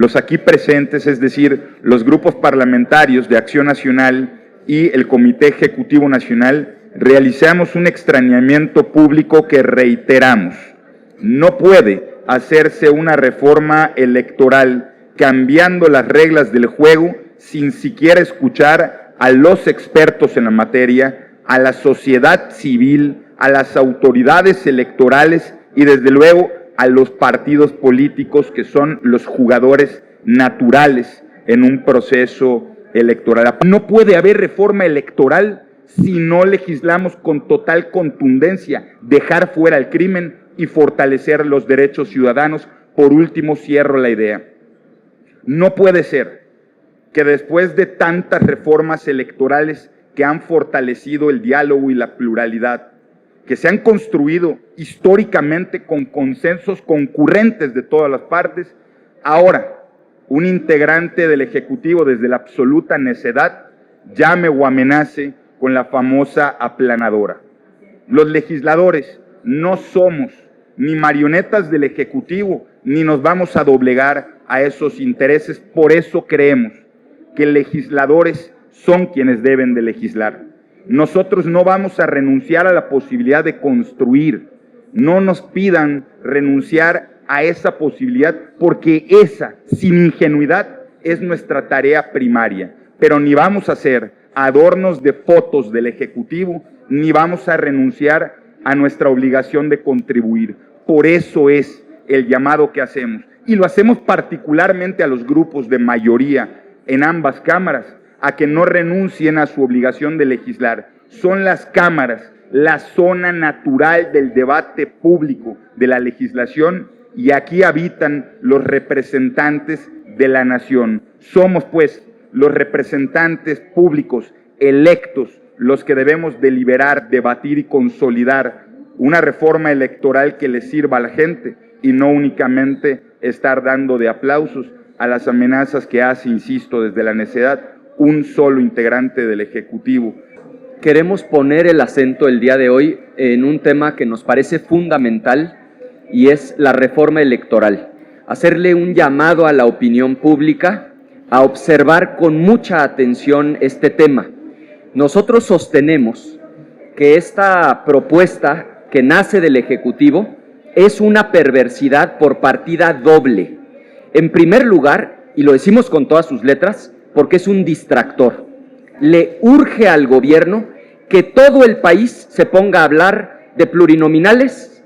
Los aquí presentes, es decir, los grupos parlamentarios de Acción Nacional y el Comité Ejecutivo Nacional, realizamos un extrañamiento público que reiteramos. No puede hacerse una reforma electoral cambiando las reglas del juego sin siquiera escuchar a los expertos en la materia, a la sociedad civil, a las autoridades electorales y desde luego a los partidos políticos que son los jugadores naturales en un proceso electoral. No puede haber reforma electoral si no legislamos con total contundencia, dejar fuera el crimen y fortalecer los derechos ciudadanos. Por último, cierro la idea. No puede ser que después de tantas reformas electorales que han fortalecido el diálogo y la pluralidad, que se han construido históricamente con consensos concurrentes de todas las partes, ahora un integrante del Ejecutivo desde la absoluta necedad llame o amenace con la famosa aplanadora. Los legisladores no somos ni marionetas del Ejecutivo, ni nos vamos a doblegar a esos intereses. Por eso creemos que legisladores son quienes deben de legislar. Nosotros no vamos a renunciar a la posibilidad de construir. No nos pidan renunciar a esa posibilidad, porque esa, sin ingenuidad, es nuestra tarea primaria. Pero ni vamos a hacer adornos de fotos del Ejecutivo, ni vamos a renunciar a nuestra obligación de contribuir. Por eso es el llamado que hacemos. Y lo hacemos particularmente a los grupos de mayoría en ambas cámaras, a que no renuncien a su obligación de legislar. Son las cámaras la zona natural del debate público, de la legislación, y aquí habitan los representantes de la nación. Somos, pues, los representantes públicos electos los que debemos deliberar, debatir y consolidar una reforma electoral que le sirva a la gente y no únicamente estar dando de aplausos a las amenazas que hace, insisto, desde la necedad, un solo integrante del Ejecutivo. Queremos poner el acento el día de hoy en un tema que nos parece fundamental y es la reforma electoral. Hacerle un llamado a la opinión pública a observar con mucha atención este tema. Nosotros sostenemos que esta propuesta que nace del Ejecutivo es una perversidad por partida doble. En primer lugar, y lo decimos con todas sus letras, porque es un distractor. Le urge al gobierno que todo el país se ponga a hablar de plurinominales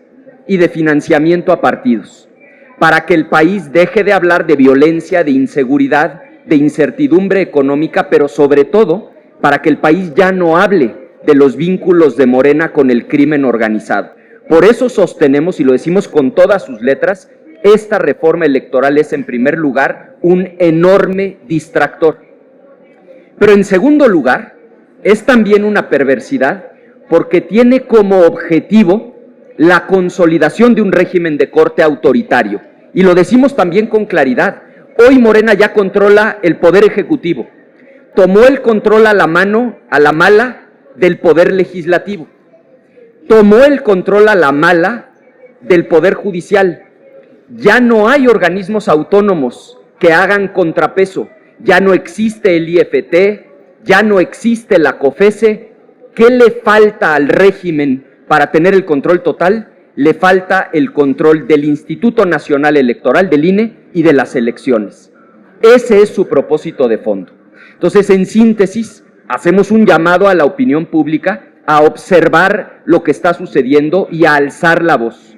y de financiamiento a partidos, para que el país deje de hablar de violencia, de inseguridad, de incertidumbre económica, pero sobre todo para que el país ya no hable de los vínculos de Morena con el crimen organizado. Por eso sostenemos, y lo decimos con todas sus letras, esta reforma electoral es en primer lugar un enorme distractor. Pero en segundo lugar, es también una perversidad porque tiene como objetivo la consolidación de un régimen de corte autoritario. Y lo decimos también con claridad. Hoy Morena ya controla el poder ejecutivo. Tomó el control a la mala del poder legislativo. Tomó el control a la mala del poder judicial. Ya no hay organismos autónomos que hagan contrapeso. Ya no existe el IFT, ya no existe la COFESE. ¿Qué le falta al régimen para tener el control total? Le falta el control del Instituto Nacional Electoral, del INE, y de las elecciones. Ese es su propósito de fondo. Entonces, en síntesis, hacemos un llamado a la opinión pública a observar lo que está sucediendo y a alzar la voz.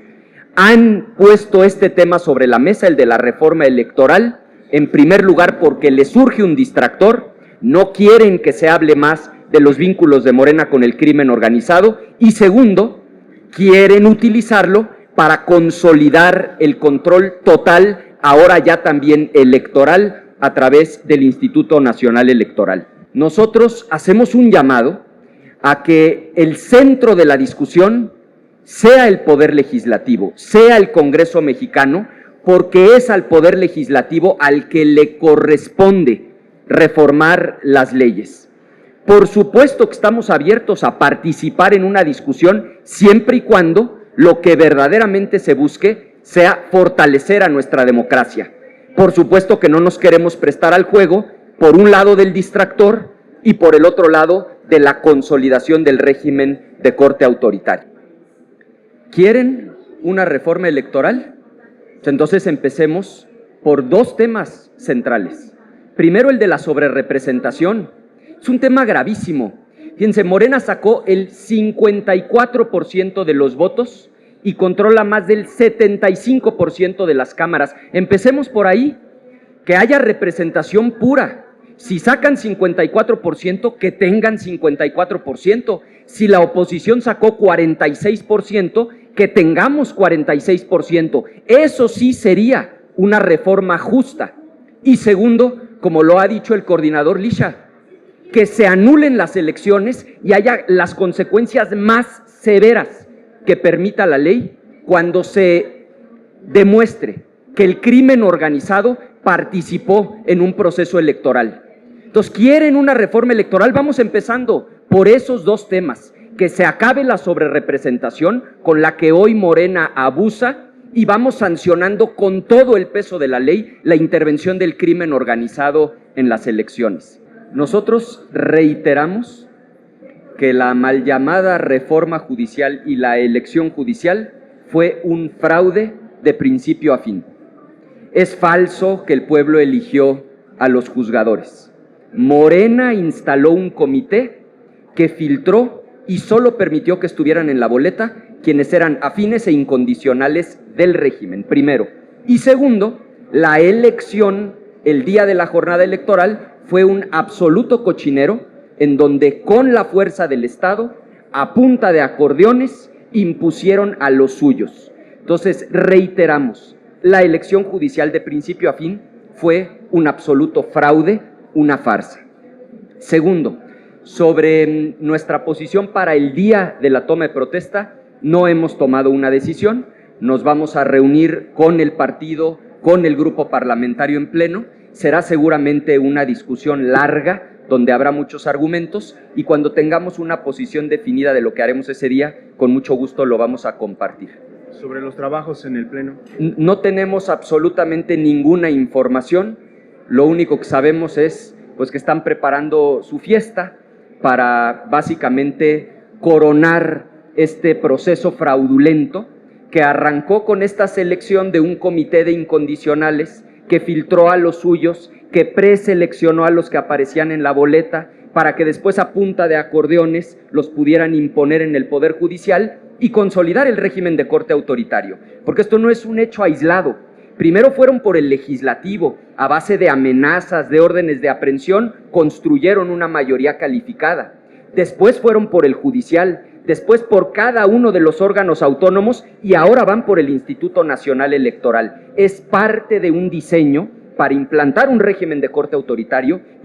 Han puesto este tema sobre la mesa, el de la reforma electoral, en primer lugar porque les surge un distractor, no quieren que se hable más de los vínculos de Morena con el crimen organizado, y segundo, quieren utilizarlo para consolidar el control total, ahora ya también electoral, a través del Instituto Nacional Electoral. Nosotros hacemos un llamado a que el centro de la discusión sea el Poder Legislativo, sea el Congreso mexicano, porque es al Poder Legislativo al que le corresponde reformar las leyes. Por supuesto que estamos abiertos a participar en una discusión siempre y cuando lo que verdaderamente se busque sea fortalecer a nuestra democracia. Por supuesto que no nos queremos prestar al juego, por un lado del distractor y por el otro lado de la consolidación del régimen de corte autoritario. ¿Quieren una reforma electoral? Entonces empecemos por dos temas centrales. Primero, el de la sobrerepresentación. Es un tema gravísimo. Fíjense, Morena sacó el 54% de los votos y controla más del 75% de las cámaras. Empecemos por ahí, que haya representación pura. Si sacan 54%, que tengan 54%. Si la oposición sacó 46%, que tengamos 46%. Eso sí sería una reforma justa. Y segundo, como lo ha dicho el coordinador Lisha, que se anulen las elecciones y haya las consecuencias más severas que permita la ley cuando se demuestre que el crimen organizado participó en un proceso electoral. Entonces, ¿quieren una reforma electoral? Vamos empezando por esos dos temas, que se acabe la sobrerepresentación con la que hoy Morena abusa y vamos sancionando con todo el peso de la ley la intervención del crimen organizado en las elecciones. Nosotros reiteramos que la mal llamada reforma judicial y la elección judicial fue un fraude de principio a fin. Es falso que el pueblo eligió a los juzgadores. Morena instaló un comité que filtró y solo permitió que estuvieran en la boleta quienes eran afines e incondicionales del régimen, primero. Y segundo, la elección, el día de la jornada electoral, fue un absoluto cochinero en donde con la fuerza del Estado, a punta de acordeones, impusieron a los suyos. Entonces, reiteramos, la elección judicial de principio a fin fue un absoluto fraude, una farsa. Segundo, sobre nuestra posición para el día de la toma de protesta, no hemos tomado una decisión, nos vamos a reunir con el partido, con el grupo parlamentario en pleno, será seguramente una discusión larga, donde habrá muchos argumentos y cuando tengamos una posición definida de lo que haremos ese día, con mucho gusto lo vamos a compartir. Sobre los trabajos en el Pleno. No tenemos absolutamente ninguna información, lo único que sabemos es pues, que están preparando su fiesta para básicamente coronar este proceso fraudulento que arrancó con esta selección de un comité de incondicionales que filtró a los suyos, que preseleccionó a los que aparecían en la boleta para que después a punta de acordeones los pudieran imponer en el Poder Judicial y consolidar el régimen de corte autoritario. Porque esto no es un hecho aislado. Primero fueron por el legislativo, a base de amenazas, de órdenes de aprehensión, construyeron una mayoría calificada. Después fueron por el judicial, después por cada uno de los órganos autónomos y ahora van por el Instituto Nacional Electoral. Es parte de un diseño para implantar un régimen de corte autoritario